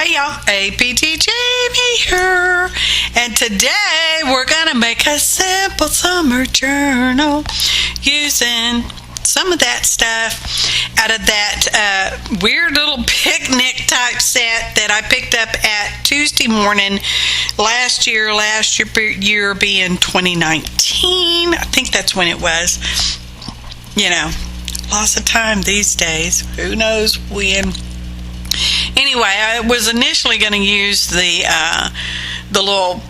Hey y'all, APT Jamie here, and today we're gonna make a simple summer journal using some of that stuff out of that weird little picnic type set that I picked up at Tuesday morning last year being 2019. I think that's when it was. You know, lots of time these days. Who knows when? Anyway, I was initially going to use the little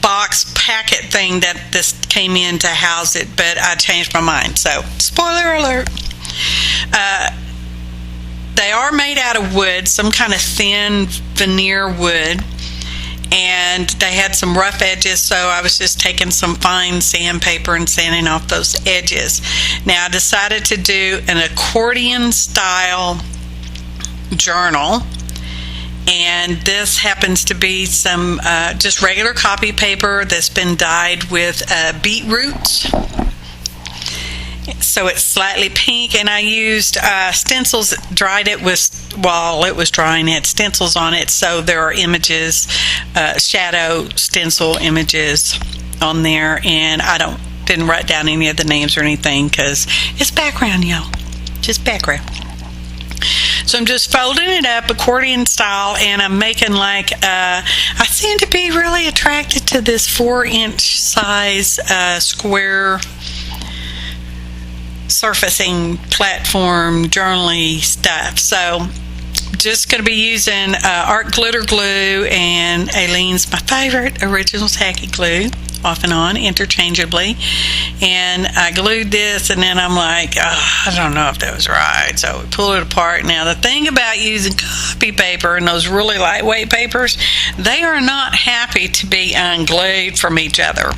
box packet thing that this came in to house it, but I changed my mind. So, spoiler alert. They are made out of wood, some kind of thin veneer wood, and they had some rough edges, so I was just taking some fine sandpaper and sanding off those edges. Now, I decided to do an accordion style journal, and this happens to be some just regular copy paper that's been dyed with beet roots, so it's slightly pink, and I used stencils, dried it with, while it was drying, it had stencils on it, so there are images, shadow stencil images on there, and I didn't write down any of the names or anything because it's background, y'all, just background. So I'm just folding it up accordion style, and I'm making like, I seem to be really attracted to this 4-inch size square surfacing platform journaling stuff. So just going to be using art glitter glue, and Aleene's my favorite original tacky glue, off and on interchangeably, and I glued this, and then I'm like, I don't know if that was right, so we pulled it apart. Now the thing about using copy paper and those really lightweight papers, they are not happy to be unglued from each other.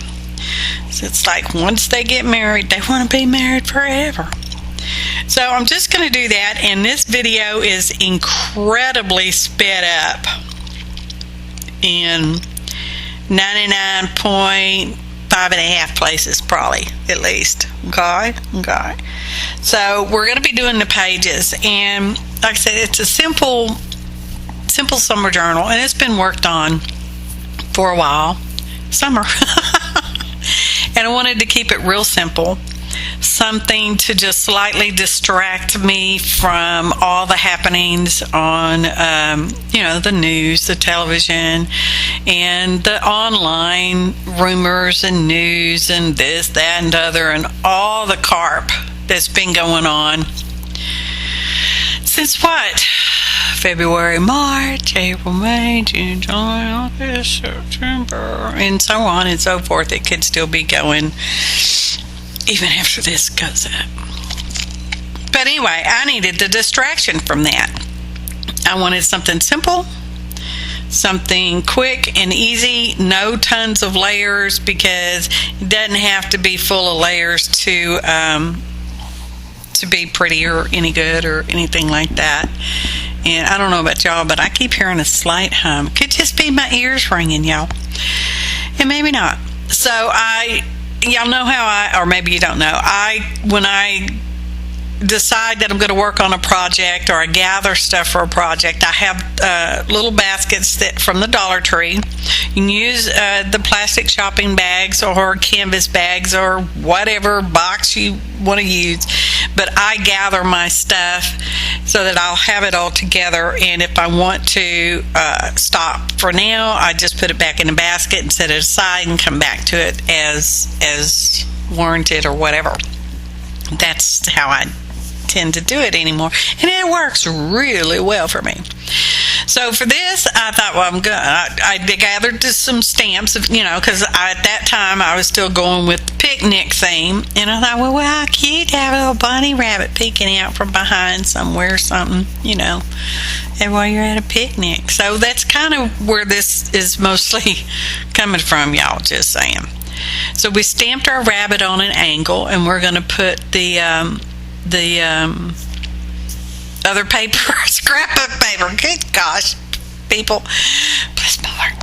So it's like once they get married, they want to be married forever. So I'm just going to do that, and this video is incredibly sped up in 99.5 places, probably, at least. Okay. So we're going to be doing the pages, and like I said, it's a simple summer journal, and it's been worked on for a while. Summer. And I wanted to keep it real simple. Something to just slightly distract me from all the happenings on, the news, the television, and the online rumors and news and this, that, and other, and all the carp that's been going on since what? February, March, April, May, June, July, August, September, and so on and so forth. It could still be going even after this goes up. But anyway, I needed the distraction from that. I wanted something simple, something quick and easy, no tons of layers, because it doesn't have to be full of layers to be pretty or any good or anything like that. And I don't know about y'all, but I keep hearing a slight hum. Could just be my ears ringing, y'all, and maybe not. So y'all know how or maybe you don't know, when I decide that I'm going to work on a project, or I gather stuff for a project, I have little baskets that from the Dollar Tree. You can use the plastic shopping bags or canvas bags or whatever box you want to use, but I gather my stuff so that I'll have it all together, and if I want to stop for now, I just put it back in the basket and set it aside and come back to it as warranted or whatever. That's how I tend to do it anymore, and it works really well for me. So for this, I thought, well, I gathered just some stamps, because at that time I was still going with the picnic theme, and I thought, well, how cute to have a little bunny rabbit peeking out from behind somewhere, something, and while you're at a picnic. So that's kind of where this is mostly coming from, y'all, just saying. So we stamped our rabbit on an angle, and we're going to put the other paper, scrapbook paper, good gosh, people, bless my heart,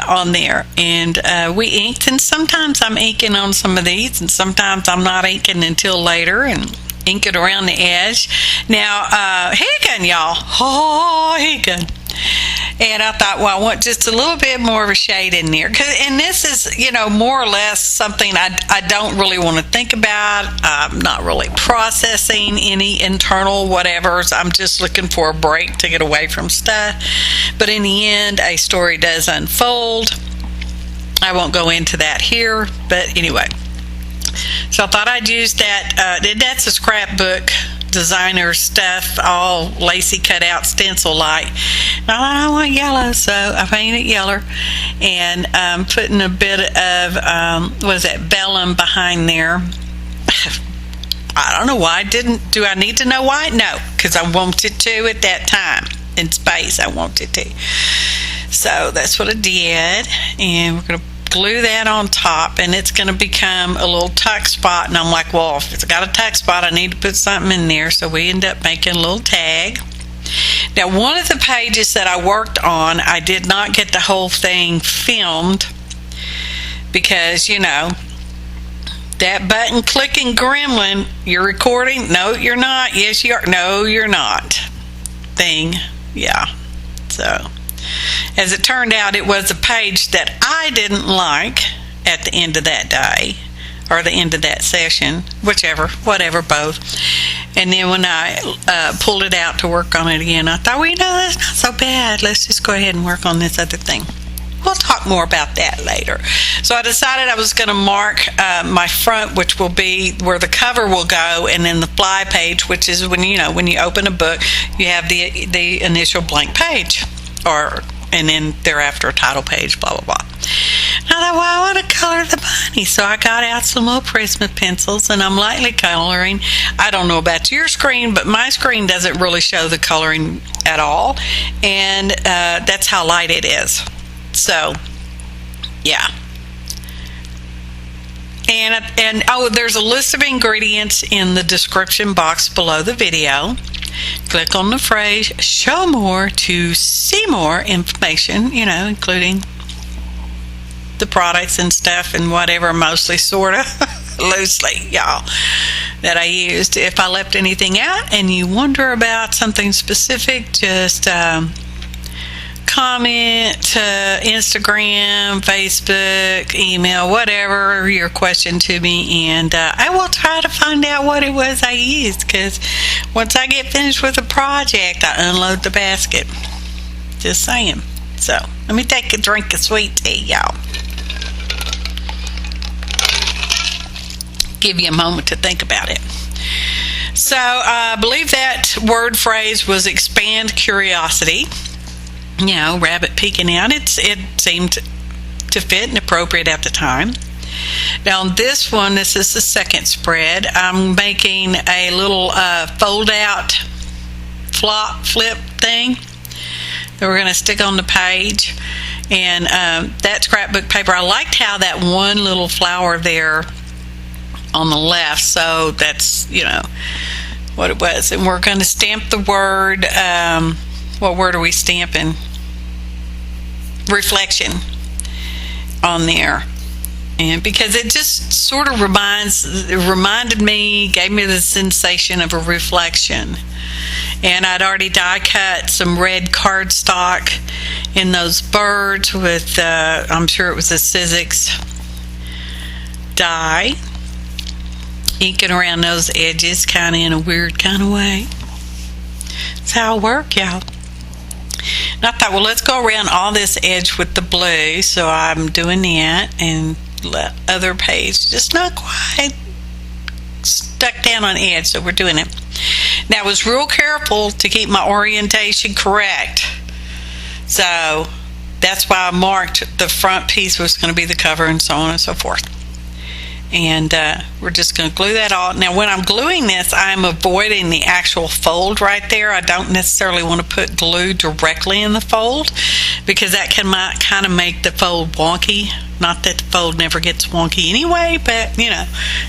on there. And we inked, and sometimes I'm inking on some of these, and sometimes I'm not inking until later, and ink it around the edge. Now, hey again, y'all. Oh, hey again. And I thought, well, I want just a little bit more of a shade in there. And this is, you know, more or less something I don't really want to think about. I'm not really processing any internal whatevers. I'm just looking for a break to get away from stuff. But in the end, a story does unfold. I won't go into that here. But anyway. So I thought I'd use that. That's a scrapbook designer stuff, all lacy cut out stencil like. I don't want yellow, so I painted it yellow, and putting a bit of what is that, vellum behind there. I don't know why. Do I need to know why? No, because I wanted to at that time in space. I wanted to, so that's what I did. And we're going to glue that on top, and it's going to become a little tuck spot. And I'm like, well, if it's got a tuck spot, I need to put something in there. So we end up making a little tag. Now, one of the pages that I worked on, I did not get the whole thing filmed because, you know, that button clicking gremlin, you're recording? No, you're not. Yes, you are. No, you're not. Thing. Yeah. So as it turned out, it was a page that I didn't like at the end of that day, or the end of that session, whatever, both. And then when I pulled it out to work on it again, I thought, well, you know, that's not so bad. Let's just go ahead and work on this other thing. We'll talk more about that later. So I decided I was going to mark my front, which will be where the cover will go, and then the fly page, which is when you open a book, you have the initial blank page, and then thereafter a title page, blah, blah, blah. And I thought, well, I want to color the bunny. So I got out some little Prisma pencils, and I'm lightly coloring. I don't know about your screen, but my screen doesn't really show the coloring at all. And that's how light it is. So, yeah. And there's a list of ingredients in the description box below the video. Click on the phrase show more to see more information, including the products and stuff and whatever, mostly, sort of, loosely, y'all, that I used. If I left anything out and you wonder about something specific, just comment to Instagram, Facebook, email, whatever your question to me, and I will try to find out what it was I used, because once I get finished with a project, I unload the basket. Just saying. So let me take a drink of sweet tea, y'all. Give you a moment to think about it. So I believe that word phrase was expand curiosity. Rabbit peeking out. It seemed to fit and appropriate at the time. Now on this one, this is the second spread. I'm making a little fold out flip thing that we're going to stick on the page. And that scrapbook paper, I liked how that one little flower there on the left, so that's what it was. And we're going to stamp the word, what word are we stamping? Reflection on there. And because it just sort of reminded me, gave me the sensation of a reflection. And I'd already die cut some red cardstock in those birds with I'm sure it was a Sizzix die, inking around those edges kind of in a weird kind of way. That's how I work, y'all. And I thought, well, let's go around all this edge with the blue. So I'm doing that, and the other page just not quite stuck down on edge, so we're doing it. Now I was real careful to keep my orientation correct. So that's why I marked the front piece was going to be the cover and so on and so forth. And we're just going to glue that all. Now when I'm gluing this, I'm avoiding the actual fold right there. I don't necessarily want to put glue directly in the fold, because that might kind of make the fold wonky. Not that the fold never gets wonky anyway, but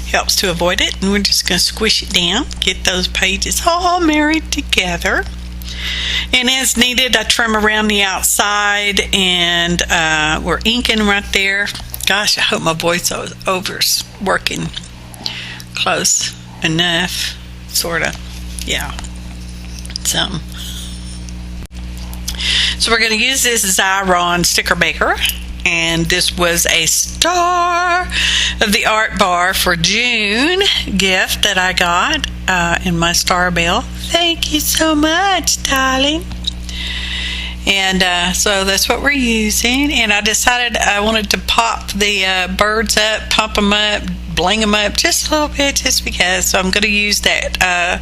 helps to avoid it. And we're just going to squish it down, get those pages all married together. And as needed, I trim around the outside, and we're inking right there. Gosh, I hope my voiceover's working close enough, sort of. Yeah. So we're going to use this Xyron sticker maker. And this was a Star of the Art bar for June gift that I got in my star bill. Thank you so much, darling. And so that's what we're using. And I decided I wanted to pop the birds up, pump them up, bling them up just a little bit, just because. So I'm going to use that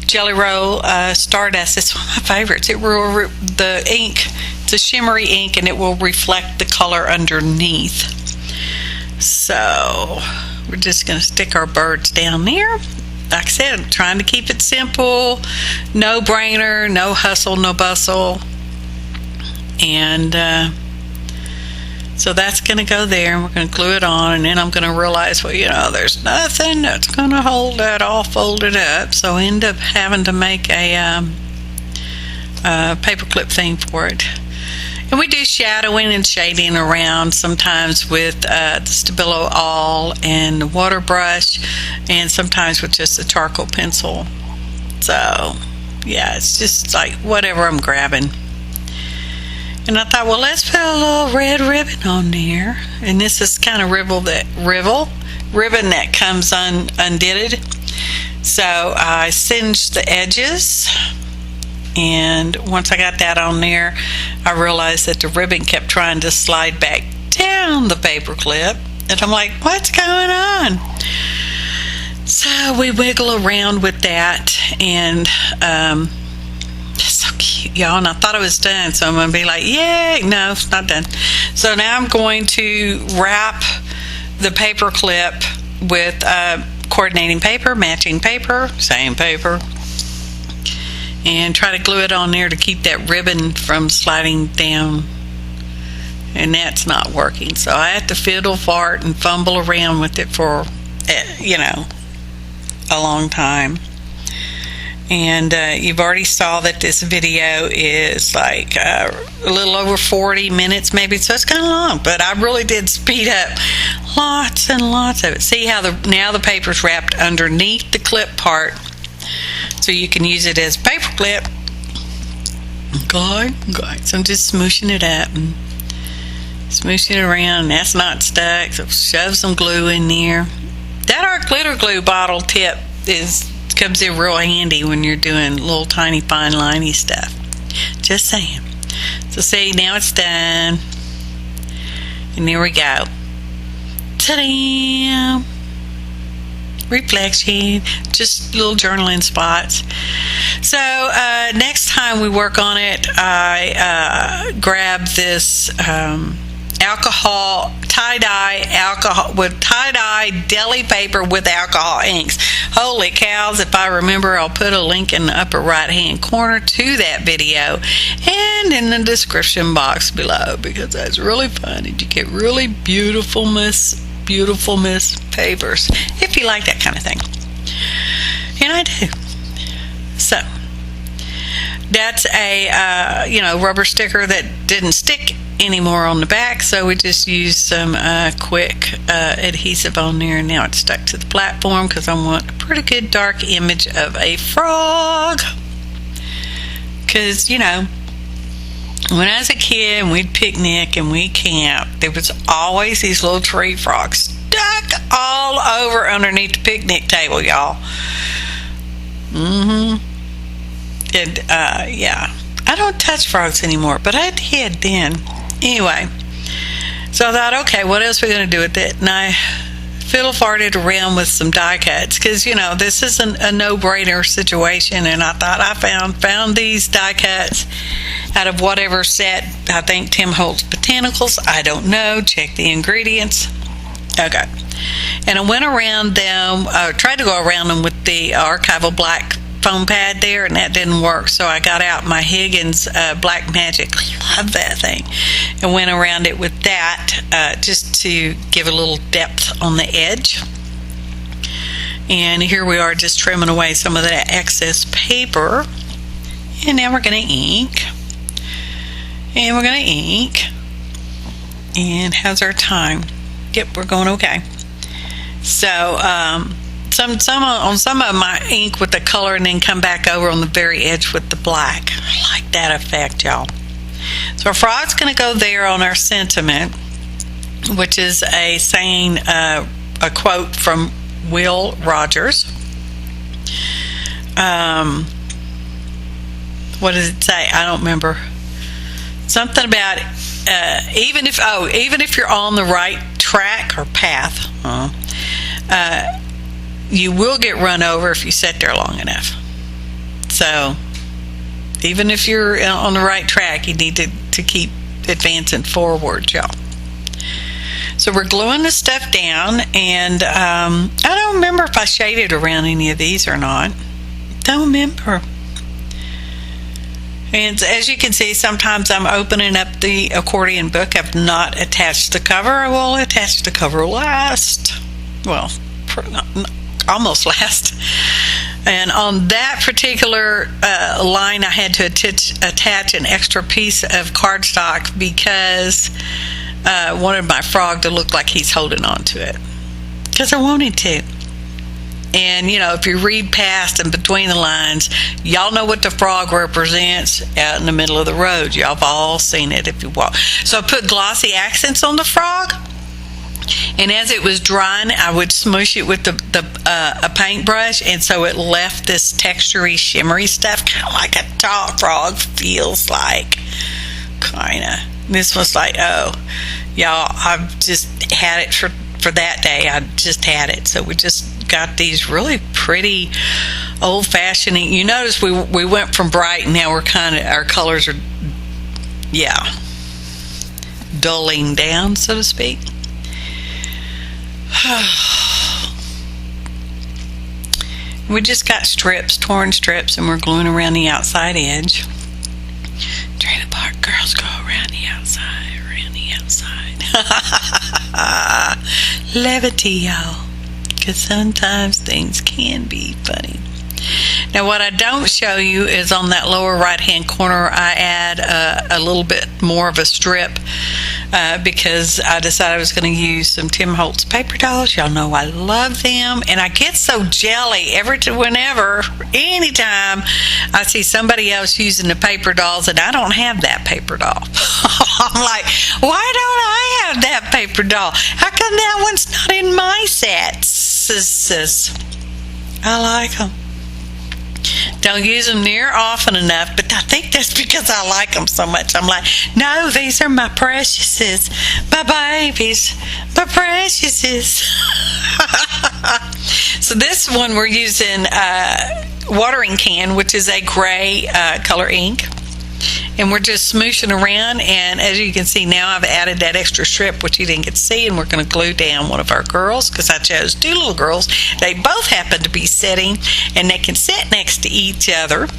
Jelly Roll Stardust. It's one of my favorites. It will the ink. It's a shimmery ink, and it will reflect the color underneath. So we're just going to stick our birds down there. Like I said, I'm trying to keep it simple, no brainer, no hustle, no bustle. And so that's going to go there, and we're going to glue it on, and then I'm going to realize, well, there's nothing that's going to hold that all folded up, so I end up having to make a paperclip thing for it. And we do shadowing and shading around sometimes with the Stabilo All and the water brush, and sometimes with just a charcoal pencil. So yeah, it's just like whatever I'm grabbing. And I thought, well, let's put a little red ribbon on there. And this is kind of ribbon that comes unditted. So I singed the edges. And once I got that on there, I realized that the ribbon kept trying to slide back down the paper clip. And I'm like, what's going on? So we wiggle around with that. And it's so cute, y'all. And I thought it was done. So I'm going to be like, yay. No, it's not done. So now I'm going to wrap the paper clip with coordinating paper, matching paper, same paper. And try to glue it on there to keep that ribbon from sliding down. And that's not working. So I have to fiddle, fart, and fumble around with it for, a long time. And you've already saw that this video is like a little over 40 minutes maybe. So it's kind of long. But I really did speed up lots and lots of it. See how now the paper's wrapped underneath the clip part. So you can use it as a paper clip. Okay. So I'm just smooshing it up and smooshing it around. That's not stuck. So shove some glue in there. That our glitter glue bottle tip comes in real handy when you're doing little tiny fine liney stuff. Just saying. So see, now it's done. And there we go. Ta-da! Reflection, just little journaling spots. So next time we work on it, I grab this alcohol tie-dye deli paper with alcohol inks. Holy cows, if I remember, I'll put a link in the upper right hand corner to that video and in the description box below, because that's really fun and you get really beautiful miss papers if you like that kind of thing, and I do. So that's a rubber sticker that didn't stick anymore on the back, so we just used some quick adhesive on there, and now it's stuck to the platform because I want a pretty good dark image of a frog. Because when I was a kid and we'd picnic and we'd camp, there was always these little tree frogs stuck all over underneath the picnic table, y'all. And I don't touch frogs anymore, but I did then. Anyway, so I thought, okay, what else are we going to do with it? And I fiddle farted around with some die cuts because this isn't a no-brainer situation, and I thought I found these die cuts out of whatever set. I think Tim Holtz Botanicals, I don't know, check the ingredients. Okay, and I went around them, tried to go around them with the archival black foam pad there, and that didn't work, so I got out my Higgins Black Magic, love that thing, and went around it with that just to give a little depth on the edge. And here we are just trimming away some of that excess paper, and now we're going to ink, and how's our time? Yep, we're going okay. So some of my ink with the color and then come back over on the very edge with the black. I like that effect, y'all. So our frog's going to go there on our sentiment, which is a saying, a quote from Will Rogers. What does it say? I don't remember. Something about even if you're on the right track or path, you will get run over if you sit there long enough. So even if you're on the right track, you need to keep advancing forward, y'all. So we're gluing the stuff down, and I don't remember if I shaded around any of these or not. Don't remember. And as you can see, sometimes I'm opening up the accordion book. I've not attached the cover. I will attach the cover last. Well, almost last. And on that particular line, I had to attach an extra piece of cardstock because I wanted my frog to look like he's holding on to it. Because I wanted to. And, if you read past and between the lines, y'all know what the frog represents out in the middle of the road. Y'all have all seen it if you walk. So I put glossy accents on the frog. And as it was drying, I would smoosh it with a paintbrush. And so it left this textury, shimmery stuff, kind of like a tall frog feels like. Kind of. This was like, oh, y'all, I've just had it for that day. I just had it. So we just got these really pretty old-fashioned. You notice we went from bright, and now our colors are, dulling down, so to speak. We just got torn strips, and we're gluing around the outside edge. Trailer park girls go around the outside. Levity, y'all. Because sometimes things can be funny. Now, what I don't show you is on that lower right-hand corner, I add a little bit more of a strip because I decided I was going to use some Tim Holtz paper dolls. Y'all know I love them, and I get so jelly anytime I see somebody else using the paper dolls, and I don't have that paper doll. I'm like, why don't I have that paper doll? How come that one's not in my sets? I like them. Don't use them near often enough, but I think that's because I like them so much. I'm like, no, these are my preciouses, my babies, my preciouses. So this one we're using watering can, which is a gray color ink. And we're just smooshing around, and as you can see now, I've added that extra strip, which you didn't get to see, and we're going to glue down one of our girls, because I chose two little girls. They both happen to be sitting, and they can sit next to each other,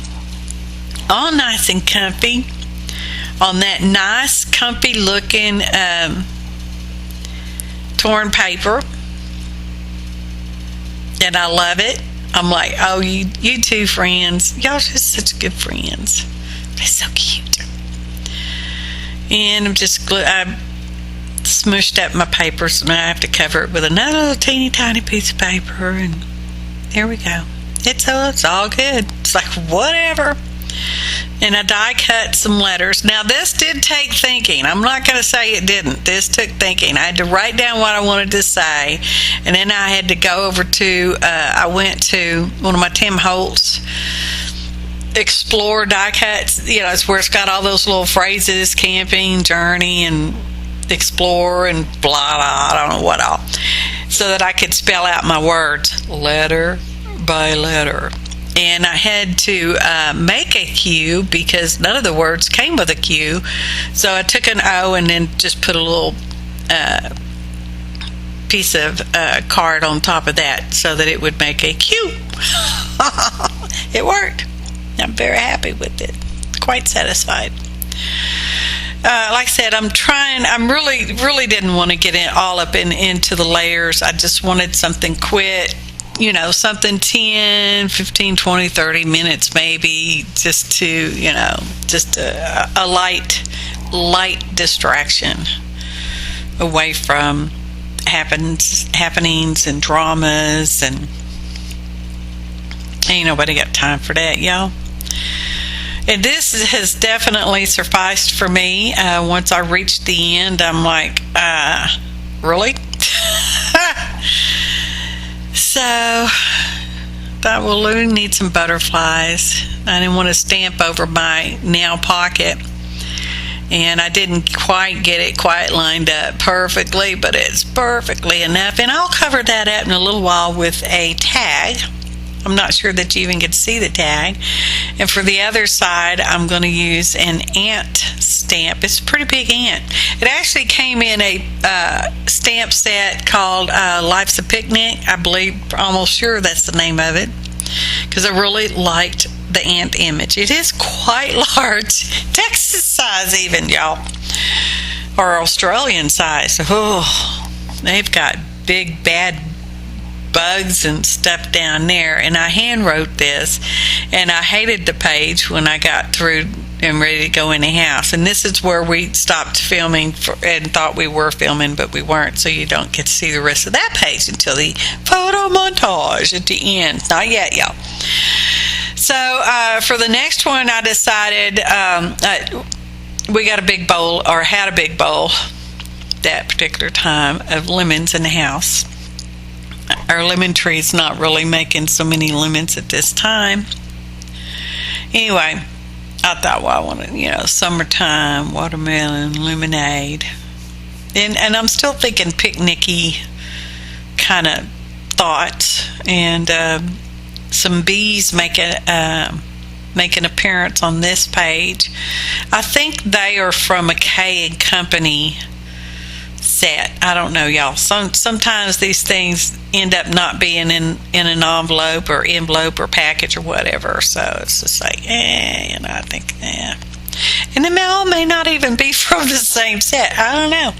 all nice and comfy, on that nice, comfy-looking torn paper. And I love it. I'm like, oh, you two friends, y'all just such good friends. They're so cute. And I smushed up my paper, so now I have to cover it with another little teeny tiny piece of paper, and there we go. It's all good. It's like whatever. And I die cut some letters. Now this did take thinking. I'm not going to say it didn't. This took thinking. I had to write down what I wanted to say, and then I had to go over to, I went to one of my Tim Holtz Explore die cuts. It's where it's got all those little phrases: camping, journey, and explore, and blah blah. I don't know what all, so that I could spell out my words letter by letter. And I had to make a Q because none of the words came with a Q. So I took an O and then just put a little piece of card on top of that so that it would make a Q. It worked. I'm very happy with it. Quite satisfied. Like I said, I really didn't want to get all up into the layers. I just wanted something quick, something 10, 15, 20, 30 minutes maybe, just to, just a light distraction away from happenings and dramas, and ain't nobody got time for that, y'all. And this has definitely sufficed for me. Once I reached the end, I'm like, really? So, thought, well, Lou needs some butterflies. I didn't want to stamp over my nail pocket. And I didn't quite get it quite lined up perfectly, but it's perfectly enough. And I'll cover that up in a little while with a tag. I'm not sure that you even get to see the tag. And for the other side, I'm going to use an ant stamp. It's a pretty big ant. It actually came in a stamp set called Life's a Picnic. I believe, almost sure that's the name of it, because I really liked the ant image. It is quite large, Texas size even, y'all, or Australian size. Oh, they've got big bad bugs and stuff down there. And I hand wrote this, and I hated the page when I got through and ready to go in the house. And this is where we stopped filming and thought we were filming, but we weren't, so you don't get to see the rest of that page until the photo montage at the end. Not yet, y'all. So for the next one, I decided we got a big bowl, or had a big bowl that particular time, of lemons in the house. Our lemon tree's not really making so many lemons at this time. Anyway, I thought, well, I wanted, summertime, watermelon, lemonade. And I'm still thinking picnicky kind of thoughts. And some bees make an appearance on this page. I think they are from a K & Company set. I don't know, y'all. Sometimes these things end up not being in an envelope or package or whatever. So it's just like, I think, And the mail may not even be from the same set. I don't know.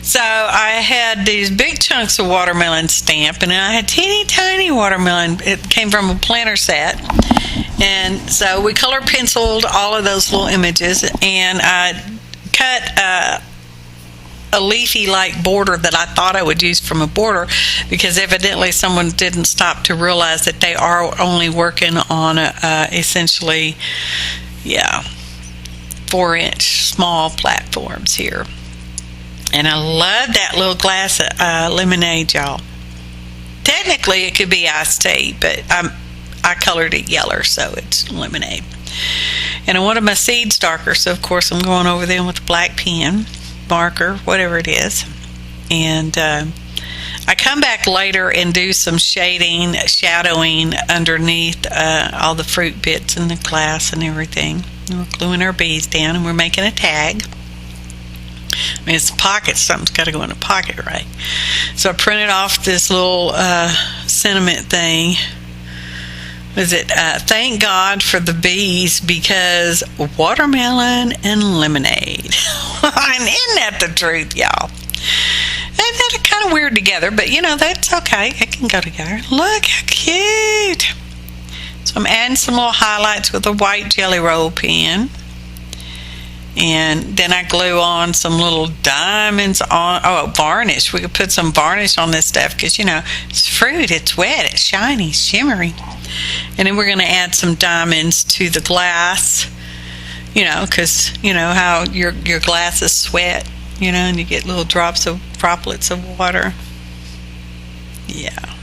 So I had these big chunks of watermelon stamp, and I had teeny tiny watermelon. It came from a planter set. And so we color penciled all of those little images, and I cut a leafy like border that I thought I would use from a border, because evidently someone didn't stop to realize that they are only working on essentially 4-inch small platforms here. And I love that little glass of lemonade, y'all. Technically it could be iced tea, but I colored it yellow, so it's lemonade. And I wanted my seeds darker, so of course I'm going over them with a black pen, marker, whatever it is. And I come back later and do some shadowing underneath all the fruit bits in the glass and everything. And we're gluing our bees down, and we're making a tag. I mean, it's a pocket. Something's got to go in a pocket, right? So I printed off this little sentiment thing. Was it, thank God for the bees, because watermelon and lemonade. And isn't that the truth, y'all? They're kind of weird together, but that's okay. It can go together. Look how cute. So I'm adding some little highlights with a white Jelly Roll pen. And then I glue on some little diamonds on, varnish. We could put some varnish on this stuff because, it's fruit, it's wet, it's shiny, shimmery. And then we're going to add some diamonds to the glass, because, how your glass is sweat, and you get little droplets of water. Yeah.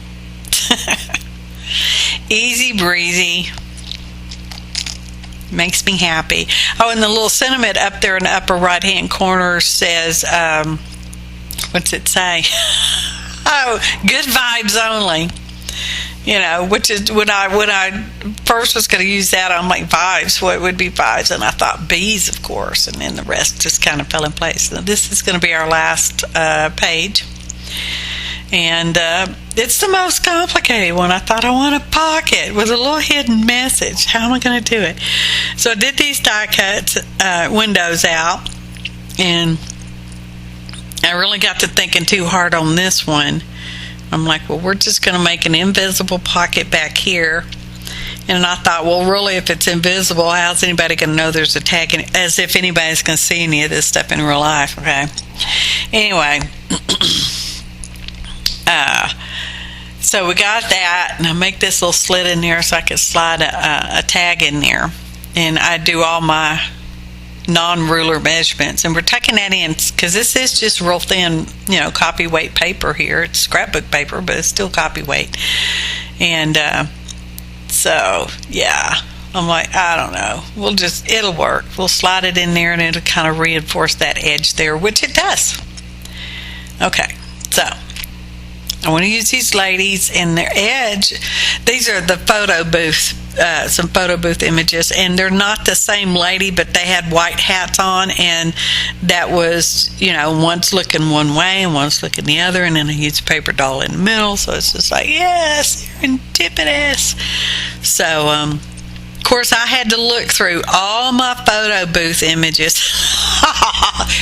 Easy breezy. Makes me happy. Oh, and the little sentiment up there in the upper right hand corner says, what's it say? Oh, good vibes only. Which is when I first was going to use that, I'm like, vibes, what would be vibes? And I thought bees, of course, and then the rest just kind of fell in place. So this is going to be our last page. And it's the most complicated one. I thought, I want a pocket with a little hidden message. How am I going to do it? So I did these die cuts, windows out, and I really got to thinking too hard on this one. I'm like, well, we're just going to make an invisible pocket back here. And I thought, well, really, if it's invisible, how's anybody going to know there's a tag in it? As if anybody's going to see any of this stuff in real life, okay? Anyway. So we got that, and I make this little slit in there so I can slide a tag in there. and I do all my non-ruler measurements, and we're taking that in because this is just real thin, copy weight paper here. It's scrapbook paper, but it's still copy weight. And so yeah, I'm like, I don't know, it'll work. We'll slide it in there and it'll kind of reinforce that edge there, which it does. Okay, so I want to use these ladies and their edge. These are the photo booth, some photo booth images, and they're not the same lady, but they had white hats on, and that was, one's looking one way and one's looking the other, and then I used a paper doll in the middle, so it's just like, yes, serendipitous. So, of course, I had to look through all my photo booth images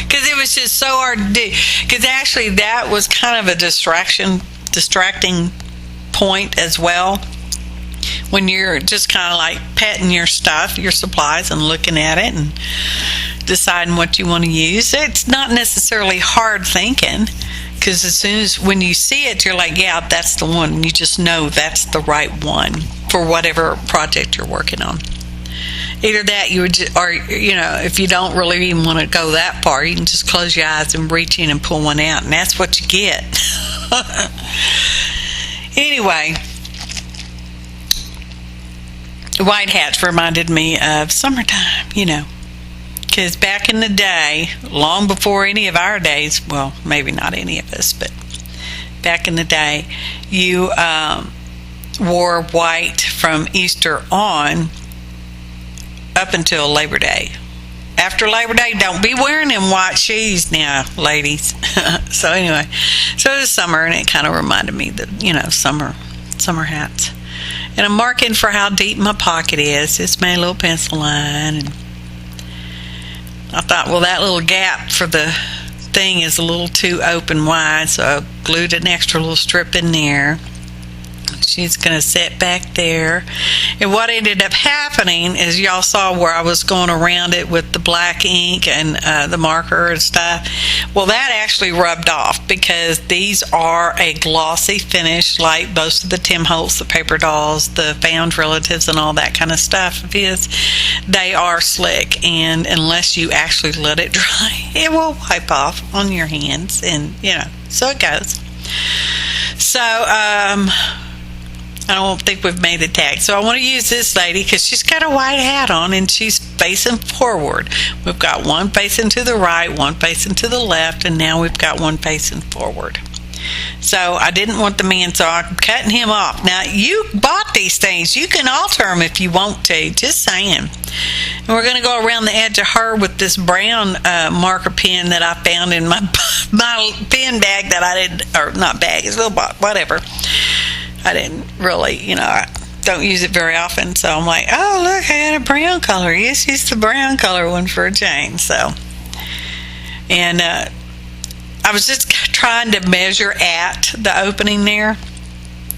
because it was just so hard to do. Because actually, that was kind of a distracting point as well. When you're just kind of like petting your stuff, your supplies, and looking at it and deciding what you want to use. It's not necessarily hard thinking, because as soon as when you see it, you're like, yeah, that's the one. You just know that's the right one for whatever project you're working on. Either that, or if you don't really even want to go that far, you can just close your eyes and reach in and pull one out, and that's what you get. Anyway, white hats reminded me of summertime, because back in the day, long before any of our days, well, maybe not any of us, but back in the day, you wore white from Easter on up until Labor Day. After Labor Day, don't be wearing them white shoes now, ladies. So anyway, so it was summer, and it kind of reminded me that, summer hats. And I'm marking for how deep my pocket is. Just made a little pencil line, and I thought, well, that little gap for the thing is a little too open wide, so I glued an extra little strip in there. She's going to sit back there. And what ended up happening is, y'all saw where I was going around it with the black ink and the marker and stuff. Well, that actually rubbed off, because these are a glossy finish, like most of the Tim Holtz, the paper dolls, the found relatives, and all that kind of stuff is. They are slick, and unless you actually let it dry, it will wipe off on your hands, and so it goes. So I don't think we've made the tag. So I want to use this lady because she's got a white hat on and she's facing forward. We've got one facing to the right, one facing to the left, and now we've got one facing forward. So I didn't want the man, so I'm cutting him off. Now, you bought these things. You can alter them if you want to. Just saying. And we're going to go around the edge of her with this brown marker pen that I found in my pen bag that I didn't, or not bag, it's a little box, whatever. I didn't really, I don't use it very often, so I'm like, oh, look, I got a brown color. Yes, use the brown color one for a change. So, and I was just trying to measure at the opening there,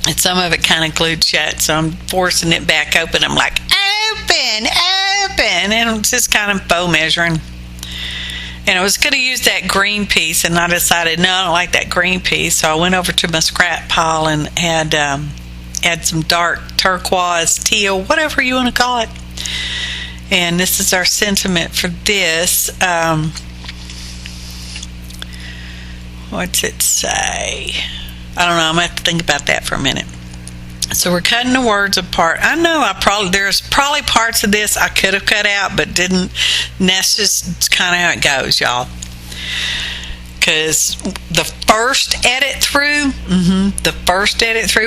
and some of it kind of glued shut, so I'm forcing it back open. I'm like, open, and I'm just kind of faux measuring. And I was going to use that green piece, and I decided, no, I don't like that green piece. So I went over to my scrap pile and had some dark turquoise, teal, whatever you want to call it. And this is our sentiment for this. What's it say? I don't know. I'm going to have to think about that for a minute. So we're cutting the words apart. I know there's probably parts of this I could have cut out, but didn't. And that's just kind of how it goes, y'all. Because the first edit through,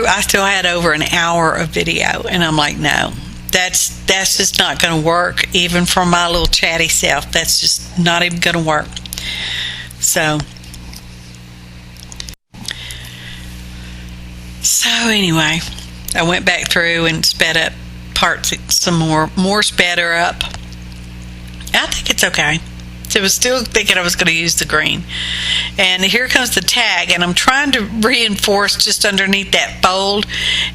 I still had over an hour of video, and I'm like, no, that's just not going to work, even for my little chatty self. That's just not even going to work. So anyway, I went back through and sped up parts some more sped her up. I think it's okay. So I was still thinking I was going to use the green. And here comes the tag, and I'm trying to reinforce just underneath that fold,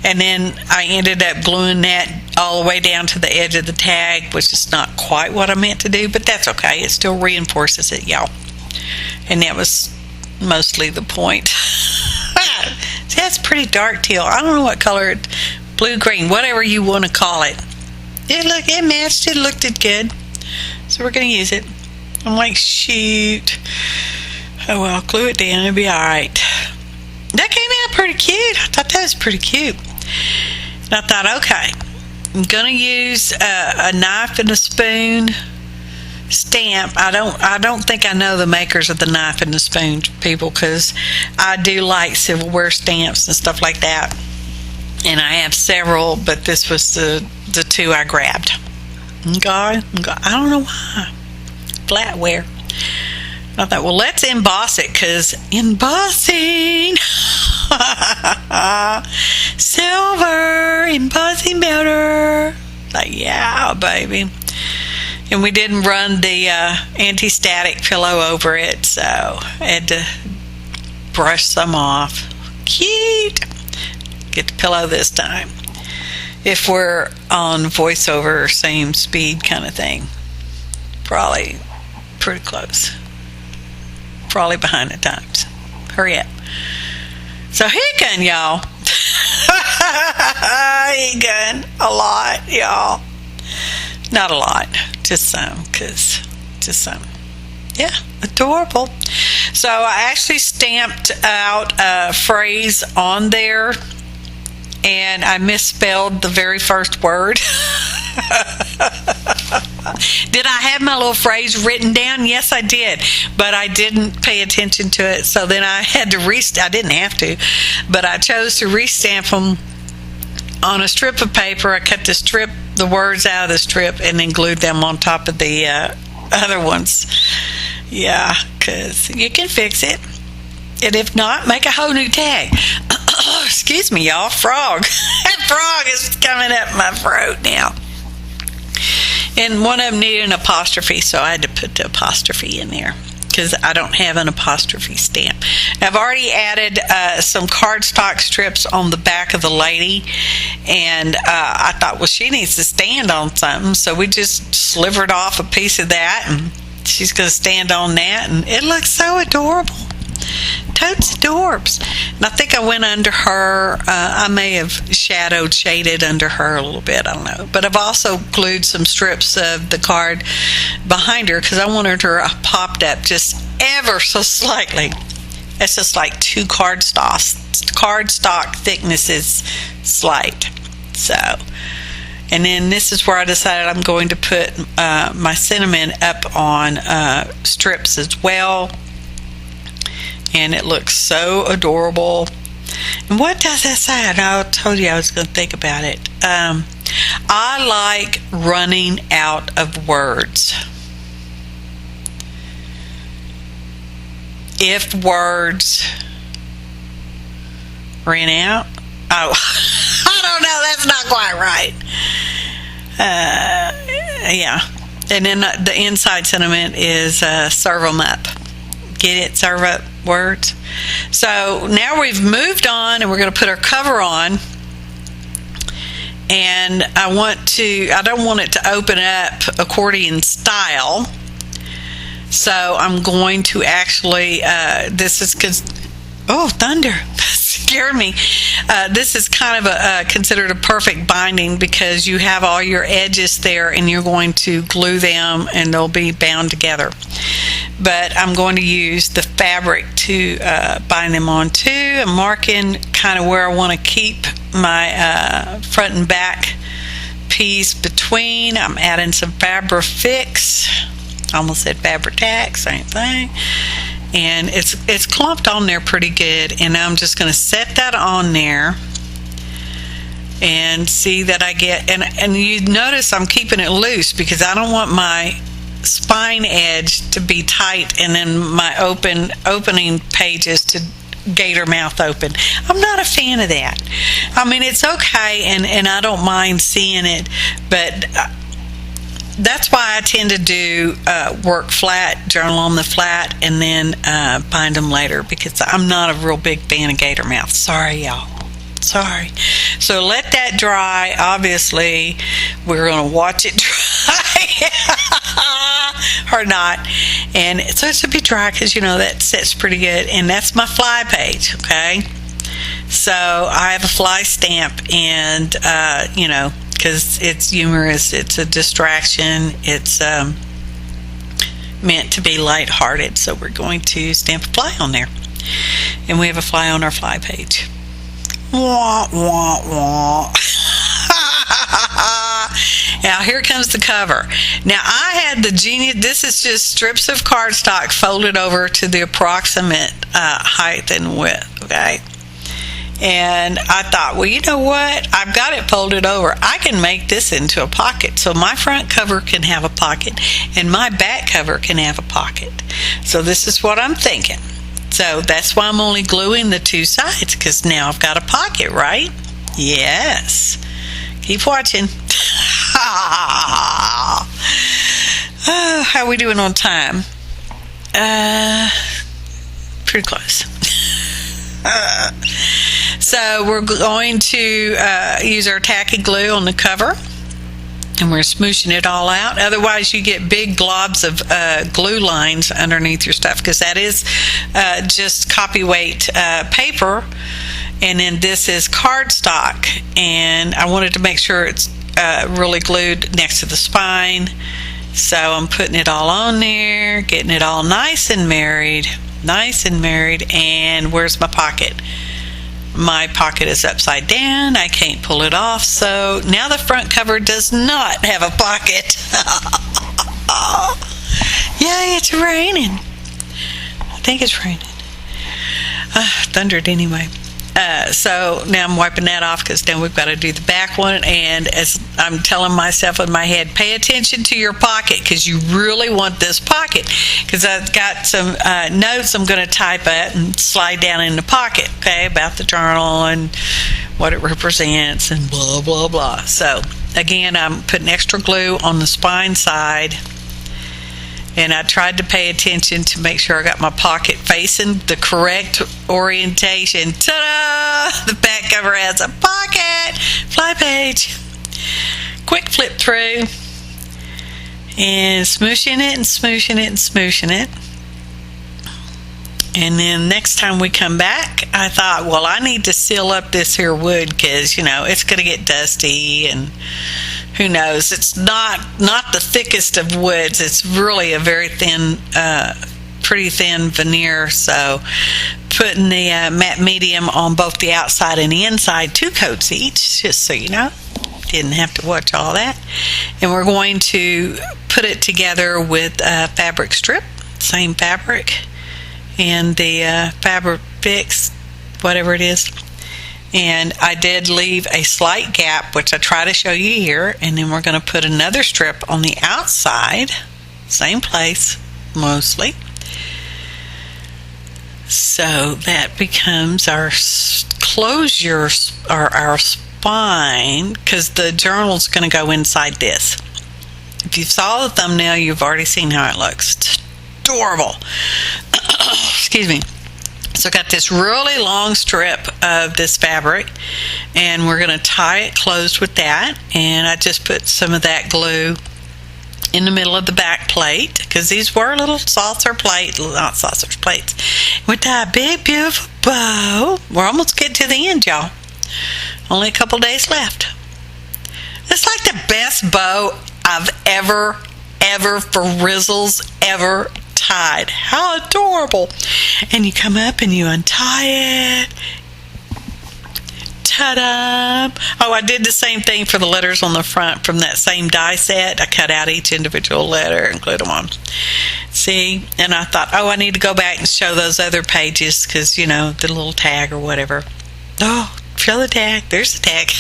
and then I ended up gluing that all the way down to the edge of the tag, which is not quite what I meant to do, but that's okay. It still reinforces it, y'all. And that was mostly the point. See, that's pretty dark teal. I don't know what color, blue, green, whatever you want to call it. It matched. It looked good. So we're going to use it. I'm like, shoot. Oh well, glue it down. It'll be all right. That came out pretty cute. I thought that was pretty cute. And I thought, okay, I'm going to use a knife and a spoon stamp. I don't think I know the makers of the knife and the spoon, people, because I do like silverware stamps and stuff like that. And I have several, but this was the two I grabbed. I don't know why. Flatware. I thought, well, let's emboss it, because embossing. Silver embossing powder. Like, yeah, baby. And we didn't run the anti-static pillow over it, so I had to brush some off. Cute. Get the pillow this time. If we're on voiceover, same speed kind of thing. Probably pretty close. Probably behind the times. Hurry up. So higgin, y'all. Higgin a lot, y'all. Not a lot, just some, just some. Yeah, adorable. So I actually stamped out a phrase on there, and I misspelled the very first word. Did I have my little phrase written down? Yes, I did, but I didn't pay attention to it. So then I had to I didn't have to, but I chose to restamp them on a strip of paper. I cut the words out of the strip, and then glued them on top of the other ones. Yeah, because you can fix it. And if not, make a whole new tag. Excuse me, y'all. Frog. That frog is coming up my throat now. And one of them needed an apostrophe, so I had to put the apostrophe in there, because I don't have an apostrophe stamp. I've already added some cardstock strips on the back of the lady, and I thought, well, she needs to stand on something, so we just slivered off a piece of that, and she's going to stand on that, and it looks so adorable. Totes adorbs. And I think I went under her. I may have shaded under her a little bit. I don't know. But I've also glued some strips of the card behind her, because I wanted her popped up just ever so slightly. It's just like two cardstock thicknesses slight. So, and then this is where I decided I'm going to put my cinnamon up on strips as well. And it looks so adorable. And what does that say? I told you I was going to think about it. I like running out of words. If words ran out. Oh, I don't know. That's not quite right. Yeah. And then the inside sentiment is serve them up. Get it? Serve up words. So now we've moved on, and we're going to put our cover on. And I don't want it to open up accordion style. So I'm going to actually, this is thunder. Scared me. This is kind of considered a perfect binding, because you have all your edges there, and you're going to glue them, and they'll be bound together. But I'm going to use the fabric to bind them on too. I'm marking kind of where I want to keep my front and back piece between. I'm adding some fabri-fix. I almost said fabri-tac, same thing. And it's clumped on there pretty good, and I'm just going to set that on there and see that I get, and you notice I'm keeping it loose, because I don't want my spine edge to be tight and then my opening pages to gator mouth open. I'm not a fan of that. I mean, it's okay, and I don't mind seeing it, but that's why I tend to do work flat, journal on the flat, and then bind them later, because I'm not a real big fan of gator mouth. Sorry, y'all. Sorry. So let that dry. Obviously, we're going to watch it dry. Or not. And so it should be dry, because that sets pretty good. And that's my fly page, okay? So I have a fly stamp, and because because it's humorous. It's a distraction. It's meant to be lighthearted. So we're going to stamp a fly on there. And we have a fly on our fly page. Wah, wah, wah. Now here comes the cover. Now I had the genius, this is just strips of cardstock folded over to the approximate height and width, okay? And I thought, well, you know what? I've got it folded over. I can make this into a pocket. So my front cover can have a pocket and my back cover can have a pocket. So this is what I'm thinking. So that's why I'm only gluing the two sides, because now I've got a pocket, right? Yes. Keep watching. How are we doing on time? Pretty close. So we're going to use our tacky glue on the cover, and we're smooshing it all out. Otherwise you get big globs of glue lines underneath your stuff, because that is just copy weight paper, and then this is cardstock, and I wanted to make sure it's really glued next to the spine. So I'm putting it all on there, getting it all nice and married, and where's my pocket? My pocket is upside down. I can't pull it off, so now the front cover does not have a pocket. Yay, it's raining. I think it's raining. Thundered anyway. So now I'm wiping that off, because now we've got to do the back one. And as I'm telling myself in my head, pay attention to your pocket, because you really want this pocket, because I've got some notes I'm going to type up and slide down in the pocket, okay, about the journal and what it represents and blah blah blah. So again, I'm putting extra glue on the spine side, and I tried to pay attention to make sure I got my pocket facing the correct orientation. Ta-da! The back cover has a pocket. Fly page. Quick flip through. And smooshing it and smooshing it and smooshing it. And then next time we come back, I thought, well, I need to seal up this here wood, because, you know, it's going to get dusty, and who knows, it's not the thickest of woods. It's really a very thin, pretty thin veneer. So putting the matte medium on both the outside and the inside, 2 coats each, just so you know. Didn't have to watch all that. And we're going to put it together with fabric strip, same fabric, and the Fabri-tac, whatever it is. And I did leave a slight gap, which I try to show you here. And then we're going to put another strip on the outside, same place mostly. So that becomes our closure, or our spine, because the journal's going to go inside this. If you saw the thumbnail, you've already seen how it looks. It's adorable. Excuse me. So I got this really long strip of this fabric, and we're going to tie it closed with that. And I just put some of that glue in the middle of the back plate, because these were little saucer plates, not sausage plates, with that big beautiful bow. We're almost getting to the end, y'all. Only a couple days left. It's like the best bow I've ever for Rizzles ever tied. How adorable. And you come up and you untie it. Ta-da! Oh, I did the same thing for the letters on the front from that same die set. I cut out each individual letter and glued them on. See? And I thought, oh, I need to go back and show those other pages, because, you know, the little tag or whatever. Oh, show the tag. There's the tag.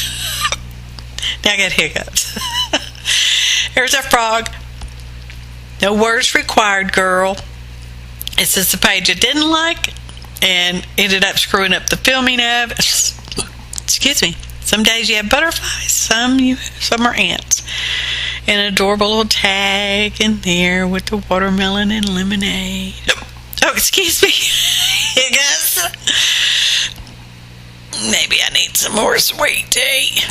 Now I got hiccups. Here's our frog. No words required, girl. It's just a page I didn't like and ended up screwing up the filming of. Excuse me. Some days you have butterflies, some are ants. An adorable little tag in there with the watermelon and lemonade. Oh, excuse me. Hiccups. Maybe I need some more sweet tea.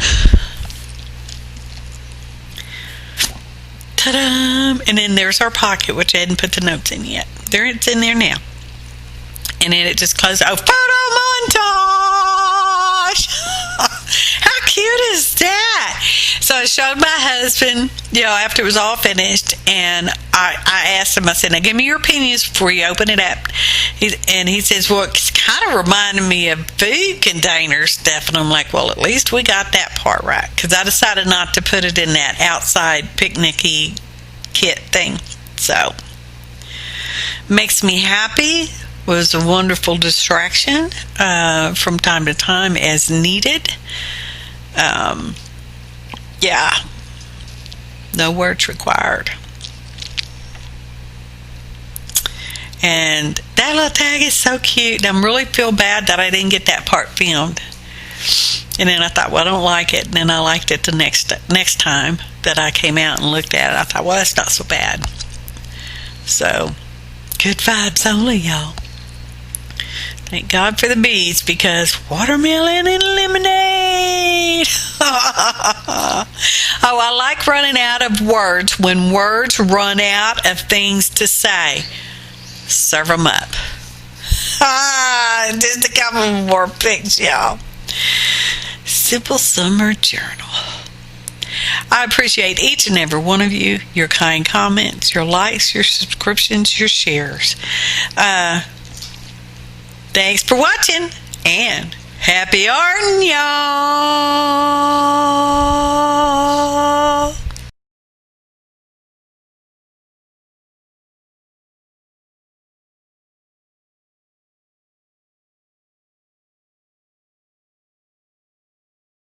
Ta-da! And then there's our pocket, which I hadn't put the notes in yet. There, it's in there now. And then it just closes. Oh, photo montage! How cute is that? So So I showed my husband, after it was all finished, and I asked him, I said, now give me your opinions before you open it up. And he says, well, it's kind of reminding me of food container stuff. And I'm like, well, at least we got that part right. Because I decided not to put it in that outside picnicky kit thing. So, makes me happy. Was a wonderful distraction from time to time as needed. Yeah, no words required. And that little tag is so cute. I really feel bad that I didn't get that part filmed. And then I thought, well, I don't like it. And then I liked it the next time that I came out and looked at it. I thought, well, that's not so bad. So, good vibes only, y'all. Thank God for the bees, because watermelon and lemonade. Oh, I like running out of words. When words run out of things to say, serve them up. Just a couple more pics, y'all. Simple Summer Journal. I appreciate each and every one of you, your kind comments, your likes, your subscriptions, your shares. Thanks for watching, and happy arting, y'all!